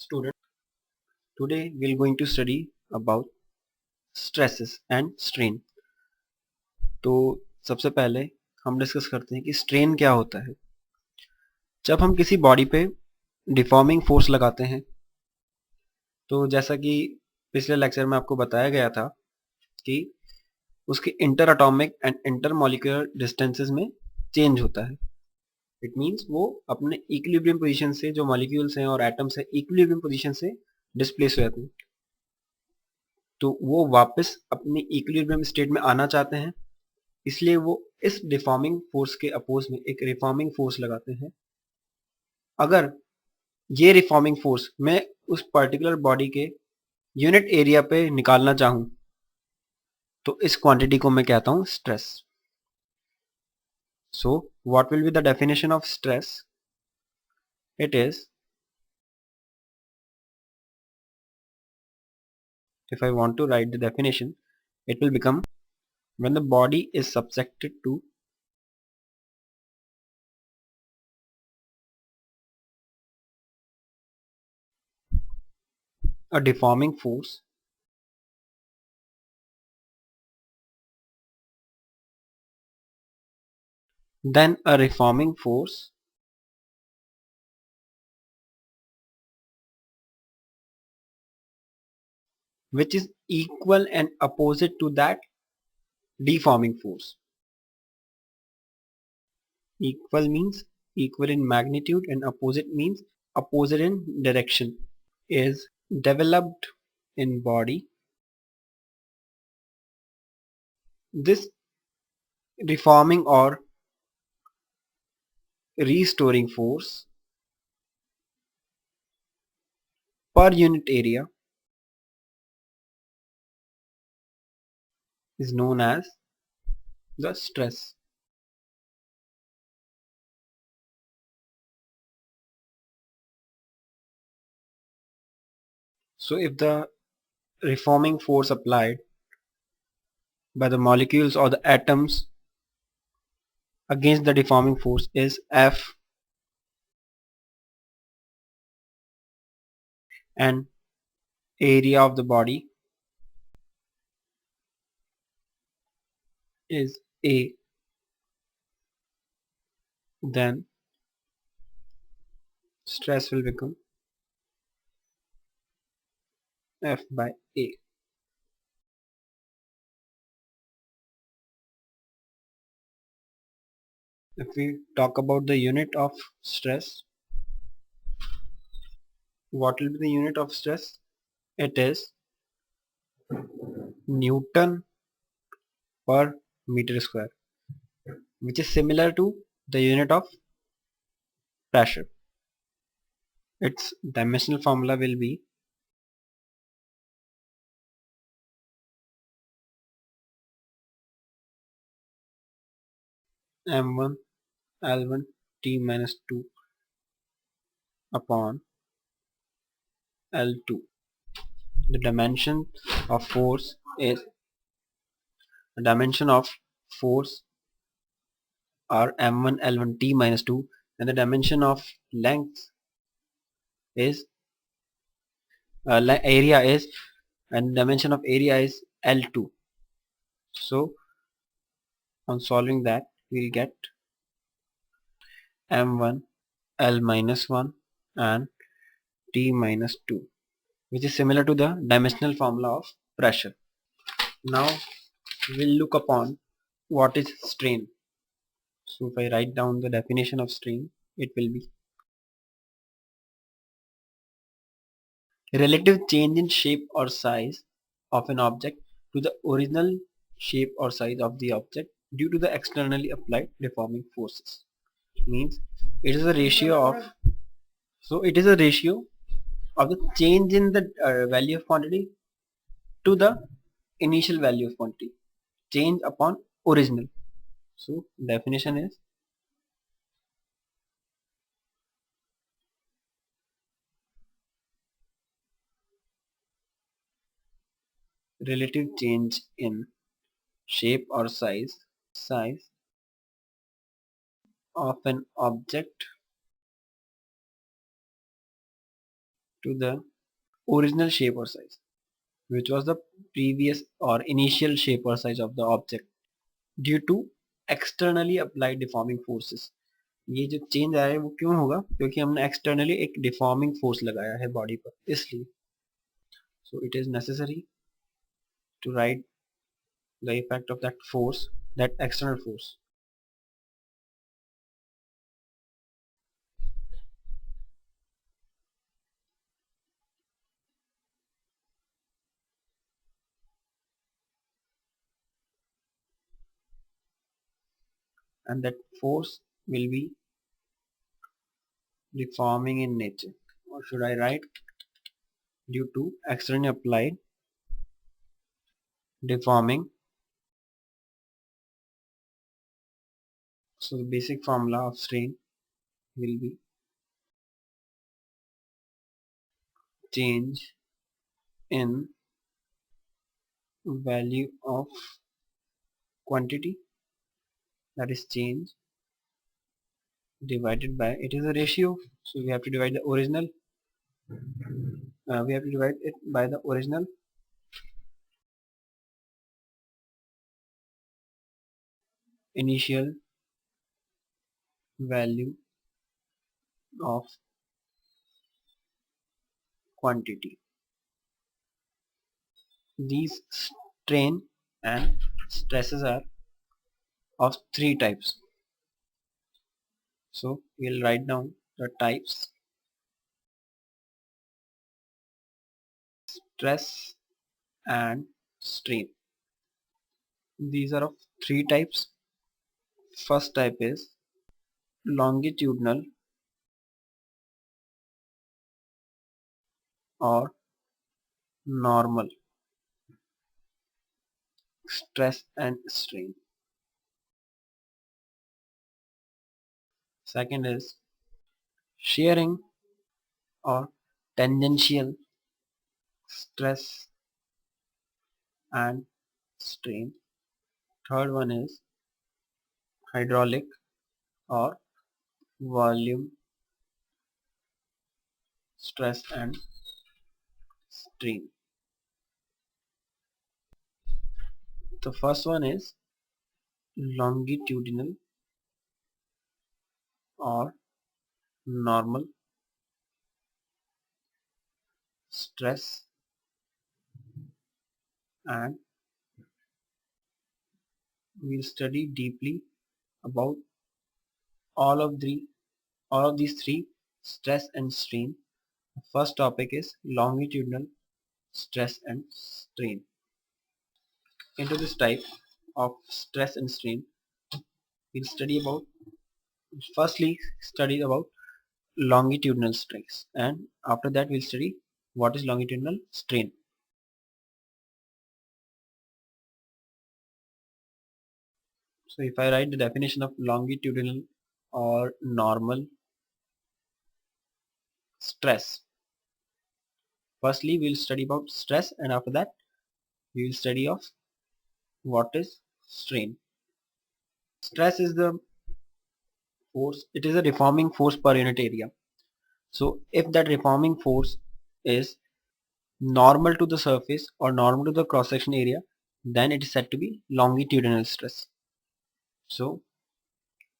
Student, today we're going to study about stresses and strain. तो सबसे पहले हम डिस्कस करते हैं कि स्ट्रेन क्या होता है। जब हम किसी बॉडी पे डिफॉर्मिंग फोर्स लगाते हैं तो जैसा कि पिछले लेक्चर में आपको बताया गया था कि उसके inter atomic and inter molecular distances में चेंज होता है। इट मीन्स वो अपने इक्विलिब्रियम पोजीशन से, जो मॉलिक्यूल्स हैं और एटम्स हैं, इक्विलिब्रियम पोजीशन से डिस्प्लेस हो जाते हैं, तो वो वापस अपनी इक्विलिब्रियम स्टेट में आना चाहते हैं। इसलिए वो इस डिफॉर्मिंग फोर्स के अपोज में एक रिफॉर्मिंग फोर्स लगाते हैं। अगर ये रिफॉर्मिंग फोर्स मैं उस पर्टिकुलर बॉडी के यूनिट एरिया पे निकालना चाहूं तो इस क्वांटिटी को मैं कहता हूं stress. So what will be the definition of stress? It is, if I want to write the definition, it will become when the body is subjected to a deforming force then a reforming force which is equal and opposite to that deforming force. Equal means equal in magnitude and opposite means opposite in direction, is developed in body. This reforming or restoring force per unit area is known as the stress. So if the reforming force applied by the molecules or the atoms against the deforming force is F, and area of the body is A, then stress will become F by A. If we talk about the unit of stress, what will be the unit of stress? It is Newton per meter square, which is similar to the unit of pressure. Its dimensional formula will be m1 L1 T minus 2 upon L2. The dimension of force is the dimension of force are m1 L1 T minus 2, and the dimension of length is area is, and dimension of area is L2. So on solving that we'll get m1 L minus 1 and T minus 2, which is similar to the dimensional formula of pressure. Now we'll look upon what is strain. So if I write down the definition of strain, it will be relative change in shape or size of an object to the original shape or size of the object due to the externally applied deforming forces. Means it is a ratio of, so it is a ratio of the change in the value of quantity to the initial value of quantity, change upon original. So definition is relative change in shape or size of an object to the original shape or size, which was the previous or initial shape or size of the object due to externally applied deforming forces. ये जो change आया है वो क्यों होगा? क्योंकि हमने externally एक डिफॉर्मिंग फोर्स लगाया है बॉडी पर, इसलिए. So it is necessary to write the effect of that force, that external force. And that force will be deforming in nature. Or should I write due to externally applied deforming. So the basic formula of strain will be change in value of quantity, that is change divided by, it is a ratio, so we have to divide the original, we have to divide it by the original initial value of quantity. These strain and stresses are of three types. So we'll write down the types. Stress and strain. These are of three types. First type is longitudinal or normal stress and strain. Second is shearing or tangential stress and strain. Third one is hydraulic or volume stress and strain. The first one is longitudinal or normal stress and we'll study deeply about all of these three, stress and strain. The first topic is longitudinal stress and strain. Into this type of stress and strain, we'll study about longitudinal stress, and after that we'll study what is longitudinal strain. So if I write the definition of longitudinal or normal stress, firstly we'll study about stress, and after that we will study of what is strain. Stress is the force, it is a deforming force per unit area. So if that deforming force is normal to the surface or normal to the cross section area, then it is said to be longitudinal stress. So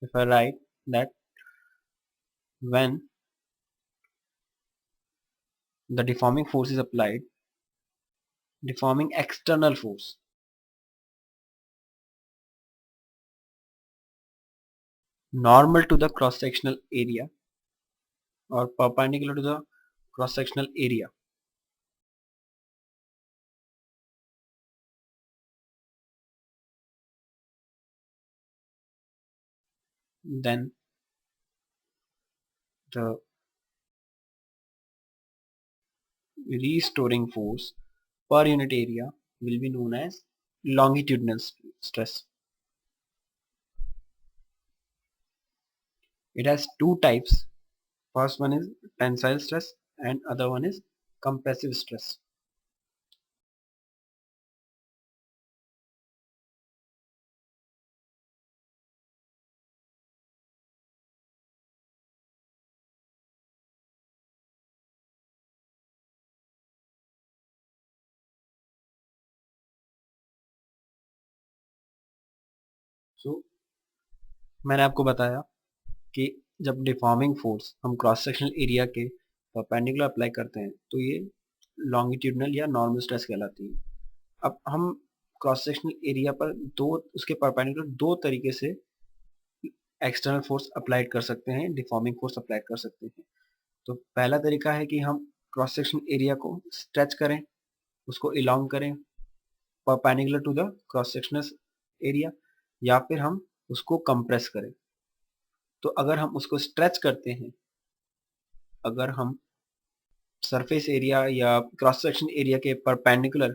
if I write that when the deforming force is applied, deforming external force normal to the cross sectional area or perpendicular to the cross sectional area, then the restoring force per unit area will be known as longitudinal stress. It has two types. First one is tensile stress and other one is compressive stress. सो मैंने आपको बताया कि जब deforming force हम cross sectional area के perpendicular apply करते हैं तो ये लॉन्गिट्यूडनल या नॉर्मल स्ट्रेस कहलाती है। अब हम क्रॉस सेक्शनल एरिया पर दो उसके परपेंडिकुलर दो तरीके से एक्सटर्नल फोर्स अप्लाइड कर सकते हैं, डिफॉर्मिंग फोर्स अप्लाई कर सकते हैं। तो पहला तरीका है कि हम क्रॉस सेक्शन एरिया को स्ट्रेच करें, उसको इलॉन्ग करें perpendicular to the cross sectional area, या फिर हम उसको कंप्रेस करें। तो अगर हम उसको स्ट्रेच करते हैं, अगर हम सरफेस एरिया या क्रॉस सेक्शन एरिया के परपेंडिकुलर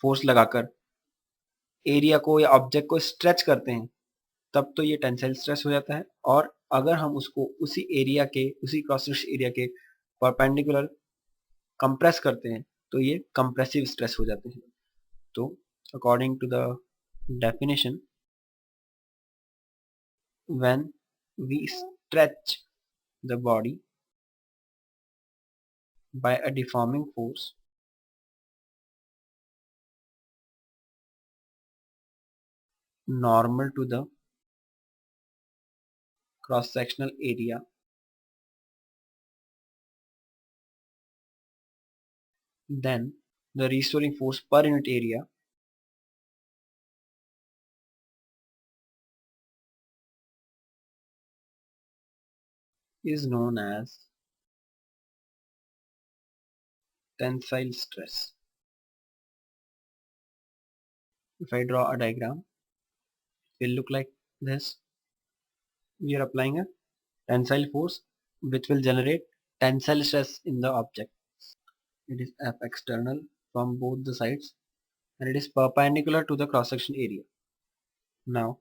फोर्स लगाकर एरिया को या ऑब्जेक्ट को स्ट्रेच करते हैं, तब तो ये टेंसाइल स्ट्रेस हो जाता है। और अगर हम उसको उसी एरिया के, उसी क्रॉस सेक्शन एरिया के परपेंडिकुलर कंप्रेस करते हैं, तो ये कंप्रेसिव स्ट्रेस हो जाते हैं। तो according to the definition, when we stretch the body by a deforming force normal to the cross-sectional area, then the restoring force per unit area is known as tensile stress. If I draw a diagram, it will look like this. We are applying a tensile force which will generate tensile stress in the object. It is F external from both the sides and it is perpendicular to the cross-section area. Now,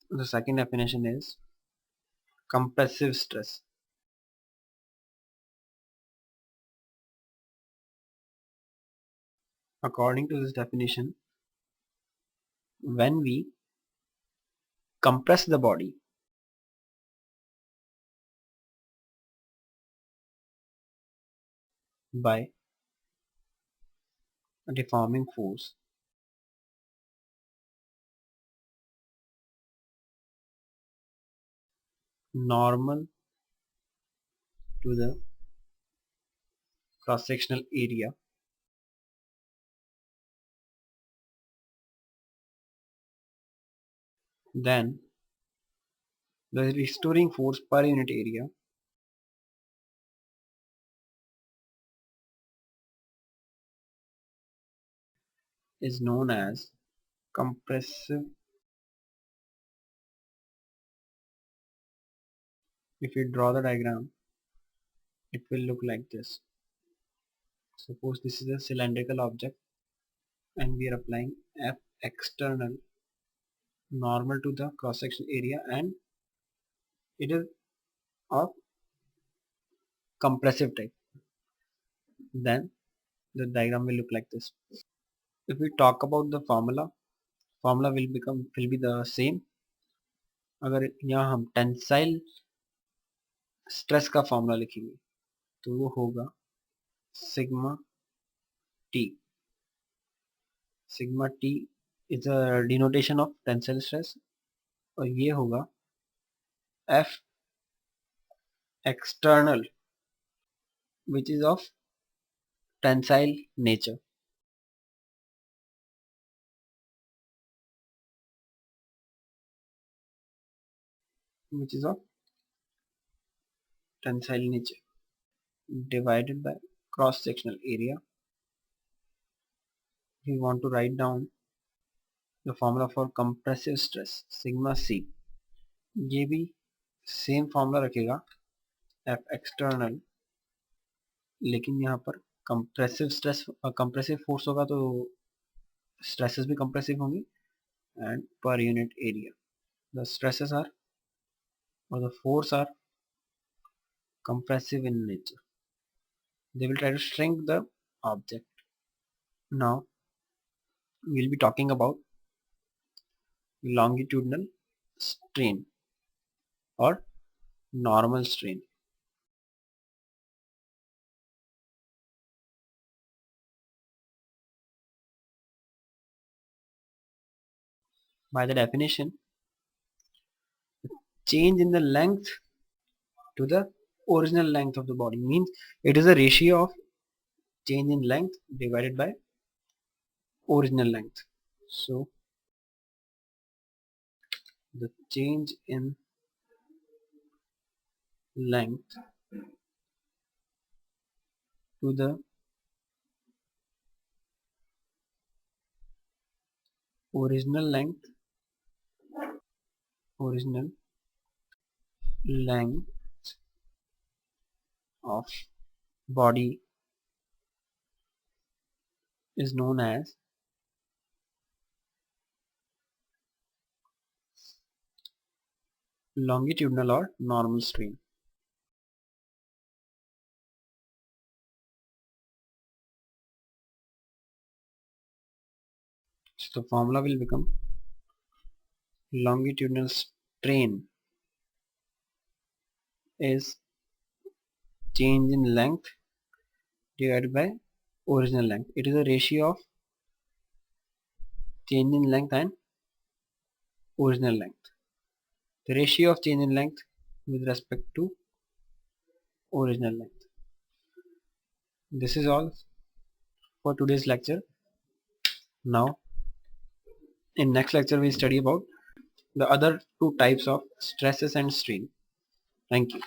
the second definition is compressive stress. According to this definition, when we compress the body by a deforming force normal to the cross-sectional area, then the restoring force per unit area is known as compressive. If you draw the diagram, it will look like this. Suppose this is a cylindrical object and we are applying F external normal to the cross-section area, and it is of compressive type. Then the diagram will look like this. If we talk about the formula will be the same. अगर यहाँ हम tensile stress का formula लिखेंगे तो वो होगा sigma T. Sigma T is a denotation of tensile stress और ये होगा F external which is of tensile nature. which is of tensile nature divided by cross sectional area. We want to write down the formula for compressive stress sigma c. ये भी same formula रखेगा F external, लेकिन यहाँ पर compressive stress compressive force होगा तो stresses भी compressive होंगी and per unit area the stresses are or the force are compressive in nature. They will try to shrink the object. Now we will be talking about longitudinal strain or normal strain. By the definition, change in the length to the original length of the body means it is a ratio of change in length divided by original length. So the change in length to the original length of body is known as longitudinal or normal strain. So the formula will become longitudinal strain is change in length divided by original length. It is a ratio of change in length and original length. The ratio of change in length with respect to original length. This is all for today's lecture. Now in next lecture we study about the other two types of stresses and strain. Thank you.